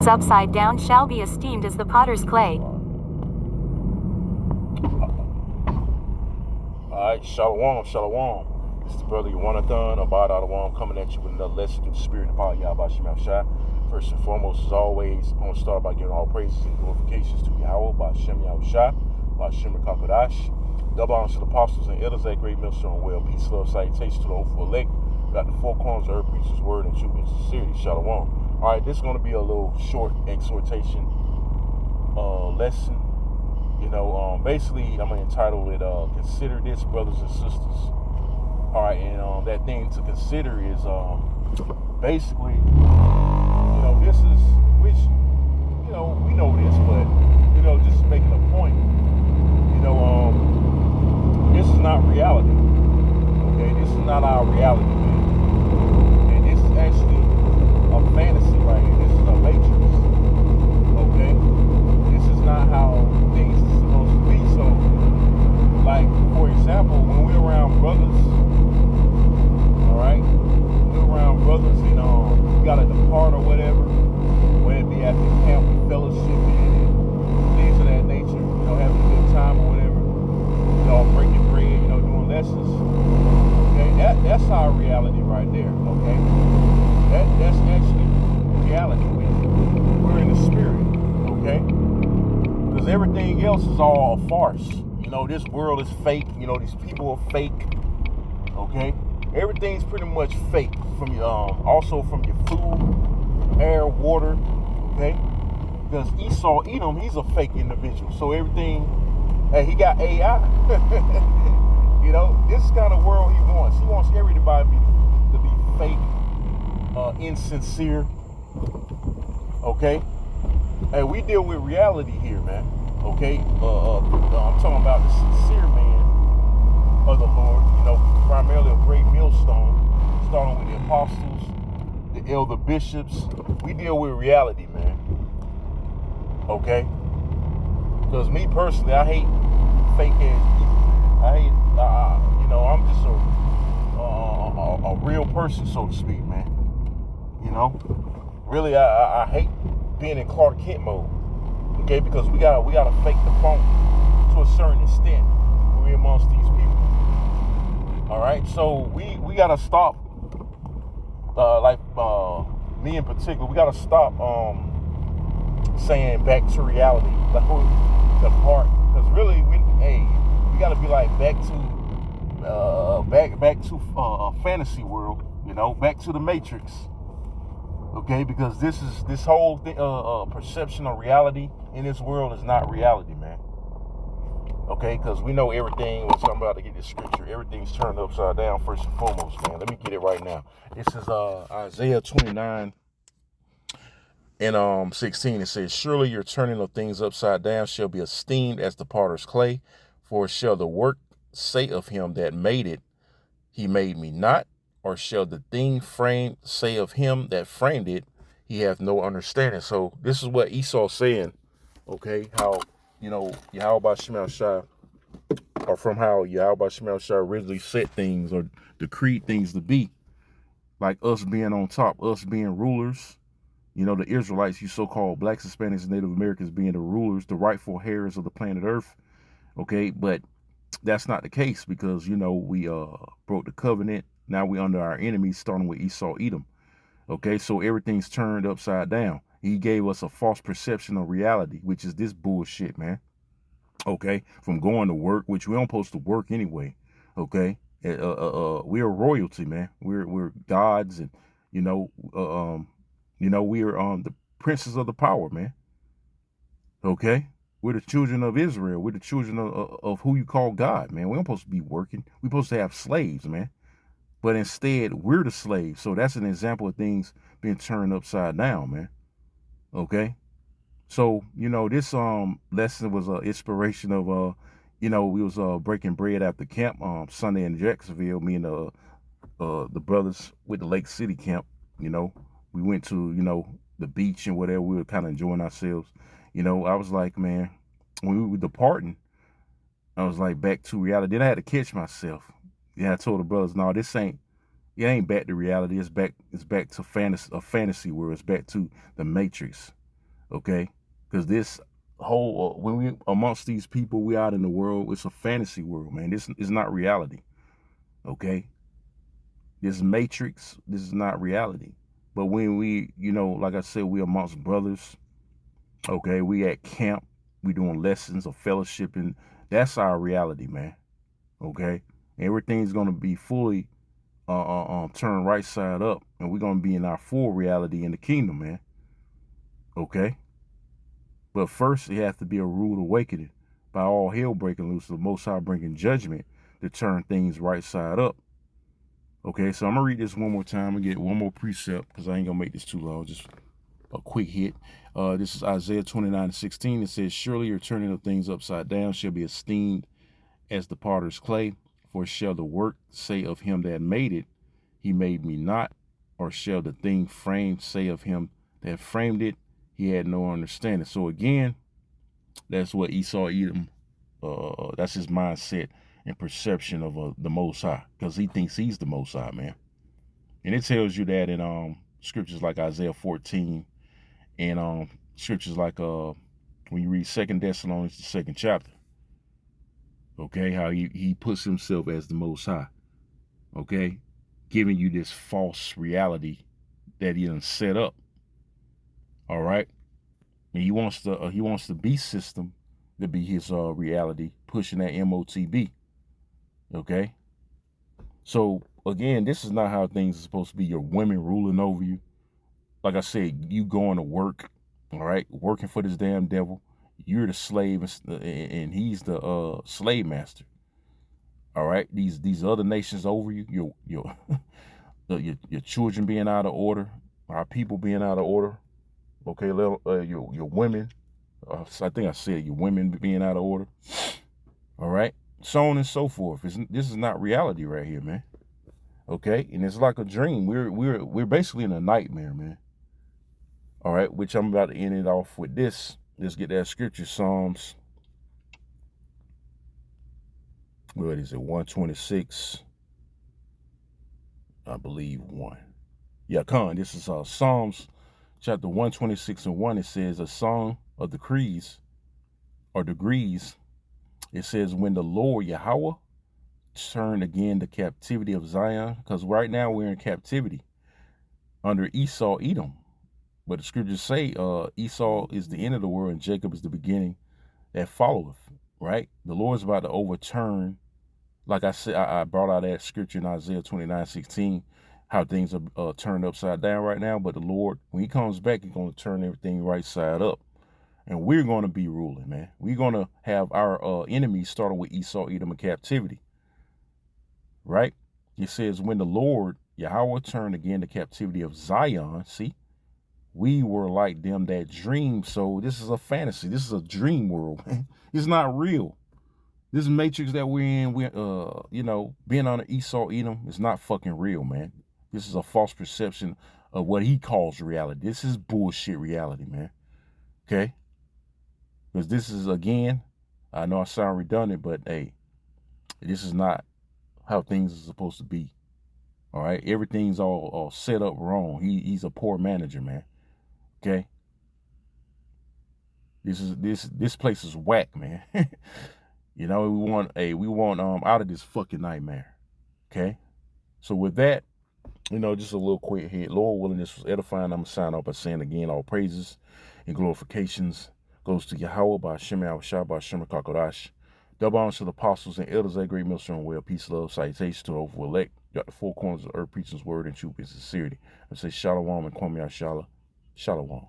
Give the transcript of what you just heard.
upside down shall be esteemed as the potter's clay. Alright, Shalom, Shalom. This is the brother Yawanathan, Abad Adawam, coming at you with another lesson through the spirit and power of Yahweh Shem Shai. First and foremost, as always, I want to start by giving all praises and glorifications to Yahweh, by Shem Shai, by Shem Kakadash. Double honors to the apostles and elders at Great Millstone Well. Peace, love, salutations to the hopeful elect. Got the four corners of earth, preachers, word, and truth and sincerity. Shalom. Alright, this is going to be a little short exhortation lesson. Basically, I'm going to entitle it, Consider This, Brothers and Sisters. All right, and that thing to consider is basically, this is, which, we know this, but, just making a point, this is not reality, okay? This is not our reality, man. And this is actually a fantasy right here. This is a matrix, okay? This is not how things are supposed to be. So, like, for example, when we're around brothers, all right, we're around brothers and we got to depart or whatever, whether it be at the camp, fellowship, and things of that nature, having a good time or whatever, breaking bread, doing lessons, okay, that's our reality right there, okay? That's actually reality. We're in the spirit, okay? Because everything else is all a farce. This world is fake. These people are fake. Okay? Everything's pretty much fake. From your also from your food, air, water. Okay? Because Esau Edom, he's a fake individual. So everything, hey, he got AI. This is kind of world he wants. He wants everybody to be fake, insincere. Okay? Hey, we deal with reality here, man. Okay? I'm talking about the sincere man of the Lord, primarily a great millstone, starting with the apostles, the elder bishops. We deal with reality, man. Okay? Because me personally, I hate fake ass people. I hate, I'm just a real person, so to speak, man. Really, I hate being in Clark Kent mode, okay? Because we gotta fake the funk to a certain extent when we're amongst these people. All right, so we gotta stop. Me in particular, we gotta stop saying back to reality, the part, because really we gotta be like back to a fantasy world, back to the Matrix. Okay, because this whole thing, perception of reality in this world is not reality, man. Okay, because we know everything. Which I'm about to get this scripture. Everything's turned upside down. First and foremost, man. Let me get it right now. This is Isaiah 29 and 16. It says, "Surely your turning of things upside down shall be esteemed as the potter's clay, for shall the work say of him that made it, he made me not? Or shall the thing framed say of him that framed it, he hath no understanding?" So this is what Esau's saying, okay? How, Yahweh Shem Shai, or from how Yahweh Shem Shai originally set things or decreed things to be, like us being on top, us being rulers, the Israelites, you so-called blacks, Hispanics, and Native Americans being the rulers, the rightful heirs of the planet Earth, okay? But that's not the case because, we broke the covenant. Now we under our enemies, starting with Esau Edom. Okay, so everything's turned upside down. He gave us a false perception of reality, which is this bullshit, man. Okay, from going to work, which we don't supposed to work anyway. Okay, we're royalty, man. We're gods, and we're the princes of the power, man. Okay. We're the children of Israel. We're the children of who you call God, man. We don't supposed to be working. We're supposed to have slaves, man. But instead, we're the slaves. So that's an example of things being turned upside down, man. Okay? So, this lesson was an inspiration of, we was breaking bread after camp Sunday in Jacksonville. Me and the brothers with the Lake City camp, we went to, the beach and whatever. We were kind of enjoying ourselves. I was like, man, when we were departing, I was like back to reality. Then I had to catch myself. Yeah, I told the brothers, no, it ain't back to reality. It's back to fantasy world. It's back to the Matrix. Okay, because this whole when we amongst these people, we out in the world, it's a fantasy world, man. This is not reality. Okay, this matrix, this is not reality. But when we, like I said, we amongst brothers. Okay, we at camp, we doing lessons of fellowship, and that's our reality, man. Okay, everything's gonna be fully turned right side up, and we're gonna be in our full reality in the kingdom, man. Okay, but first it has to be a rude awakening by all hell breaking loose, the Most High bringing judgment to turn things right side up. Okay, so I'm gonna read this one more time and get one more precept because I ain't gonna make this too long. Just a quick hit. This is Isaiah 29:16. It says, "Surely your turning of things upside down shall be esteemed as the potter's clay. For shall the work say of him that made it, he made me not? Or shall the thing framed say of him that framed it, he had no understanding?" So again, that's what Esau Edom, that's his mindset and perception of the Most High, because he thinks he's the Most High, man. And it tells you that in scriptures like Isaiah 14 and scriptures like when you read 2 Thessalonians, the 2nd chapter. Okay, how he puts himself as the Most High. Okay, giving you this false reality that he done set up. All right, and he wants the beast system to be his reality, pushing that MOTB. Okay, so again, this is not how things are supposed to be. Your women ruling over you. Like I said, you going to work, all right, working for this damn devil. You're the slave, and he's the slave master. All right, these other nations over you, your children being out of order, our people being out of order. Okay, your women. I think I said your women being out of order. All right, so on and so forth. This is not reality right here, man. Okay, and it's like a dream. We're basically in a nightmare, man. All right, which I'm about to end it off with this. Let's get that scripture, Psalms. What is it? 126. I believe 1. Yeah, this is Psalms chapter 126:1. It says, a song of decrees or degrees. It says, when the Lord Yahweh turned again the captivity of Zion, because right now we're in captivity under Esau Edom. But the scriptures say Esau is the end of the world and Jacob is the beginning that followeth, right? The Lord's about to overturn, like I said, I brought out that scripture in Isaiah 29:16, how things are turned upside down right now. But the Lord, when he comes back, he's going to turn everything right side up. And we're going to be ruling, man. We're going to have our enemies starting with Esau Edom in captivity, right? It says, when the Lord Yahweh turned again the captivity of Zion, see, we were like them that dream. So this is a fantasy. This is a dream world, man. It's not real. This matrix that we're in, being on the Esau Edom is not fucking real, man. This is a false perception of what he calls reality. This is bullshit reality, man. Okay? Because this is, again, I know I sound redundant, but hey, this is not how things are supposed to be. All right? Everything's all set up wrong. He's a poor manager, man. Okay, this place is whack, man. We want out of this fucking nightmare. Okay, so with that, just a little quick hit. Lord willing, this was edifying. I'm gonna sign off by saying again, all praises and glorifications goes to Yahweh by Shem Yahushua by Shem Kakodash. Double honors to the apostles and elders of great millstone well. Peace, love, salutations to the overall elect. Got the four corners of earth, preaching his word in truth and sincerity. I say shalom and kwame yashala. Shalom.